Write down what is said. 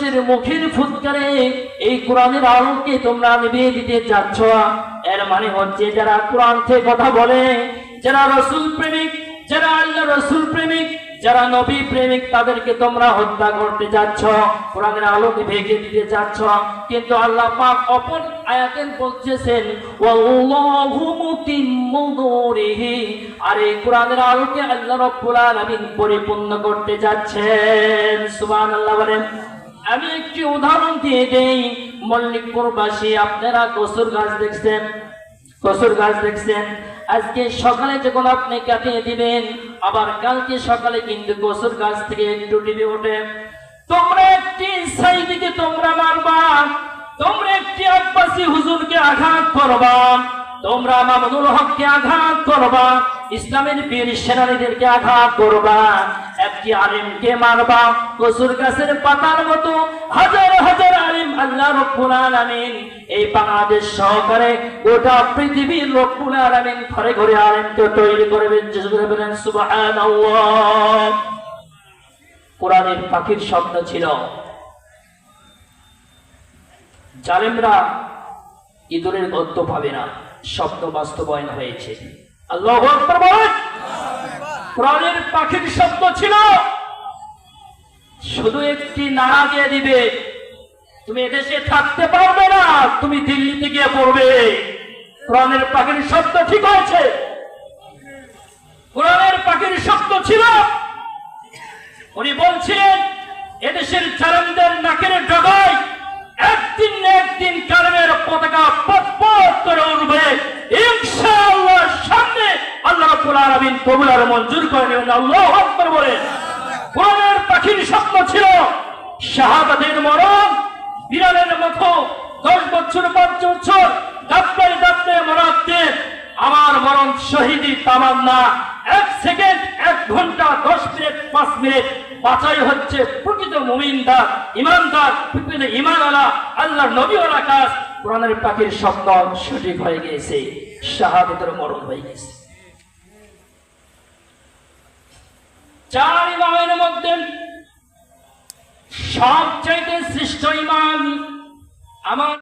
মানুষের মুখের ফুৎকারে এই কোরআনের আলোকে তোমরা নিভিয়ে দিতে যাচ্ছ। এর মানে হচ্ছে যারা কোরআন থেকে কথা বলে, যারা রাসূল প্রেমিক, যারা আল্লাহ রাসূল প্রেমিক, যারা নবী প্রেমিক, তাদেরকে তোমরা হত্যা করতে যাচ্ছ, কোরআনের আলোকে ভেঙে দিতে যাচ্ছ। কিন্তু আল্লাহ পাক অপর আয়াতে বলতেছেন ওয়াল্লাহু মুতিম্মু নূরিহি, আর এই কোরআনের আলোকে আল্লাহ রাব্বুল আলামিন পরিপূর্ণ করতে যাচ্ছেন। সুবহানাল্লাহ বলেন। আমি একটি উদাহরণ দিয়ে দেই। মল্লিকপুরবাসী, আপনারা কসুর গাছ দেখছেন? কসুর গাছ দেখছেন? আজকে সকালে যখন আপনি কাটিয়ে দিবেন, আবার কালকে সকালে কিন্তু কসুর গাছ থেকে একটু ডিবে ওঠে। তোমরা একটি সাইদিকে তোমরা মারবা, তোমরা একটি আব্বাসী হুজুরকে আঘাত করবা, তোমরা মামুনুল হককে আঘাত করবা, ইসলামের বীর সেনানীদেরকে আঘাত করবা, একটি আলিমকে মারবা। কসুর গাছের পাতার মতো হাজার হাজার আলিম আল্লাহ রাব্বুল আলামিন এই বাংলাদেশ সহকারে গোটা পৃথিবীর রব্বুল আলামিন ঘরে ঘরে আলিমকে তৈরি করবেন। বলেন সুবহানাল্লাহ। কোরআনের পাখির শব্দ ছিল। জালেমরা ইঁদুরের গদ্য পাবে না, শব্দ বাস্তবায়ন হয়েছে। আল্লাহু আকবার বলেন। কোরআনের পাখির শব্দ ছিল। শুধু একটি নাড়া দিয়ে দিবে, তুমি এদেশে থাকতে পারবে না, তুমি দিল্লিতে গিয়ে পড়বে। কোরআনের পাখির শব্দ ঠিক হয়েছে। কোরআনের পাখির শব্দ ছিল। উনি বলছিলেন এদেশের জালেমদের নাকের ডগায় একদিন না একদিন কালেমের পতাকা পথ করে উঠবে ইনশাআল্লাহ। সামনে আল্লাহ রাব্বুল আলামিন কবুল আর মঞ্জুর করে নেবেন। আল্লাহু আকবার বলেন। কোরআনের পাখির স্বপ্ন ছিল শাহাদাতের মরণ, বিড়ালের মতো 10 বছর 5 বছর দাপড়ে দাপড়ে মরাতে আমার মরণ শহীদি তামান্না। 1 সেকেন্ড, 1 ঘন্টা, 10 মিনিট, 5 মিনিট বাঁচাই হচ্ছে প্রকৃত মুমিনদার, ইমানদার, প্রকৃত ইমানওয়ালা, আল্লাহর নবীওয়ালা কাজ। কোরআনের পাখির স্বপ্ন সঠিক হয়ে গিয়েছে, শাহাদাতের মরণ হয়ে গেছে। 4 ইমামের মধ্যে সবচাইতে শ্রেষ্ঠ ইমাম আমার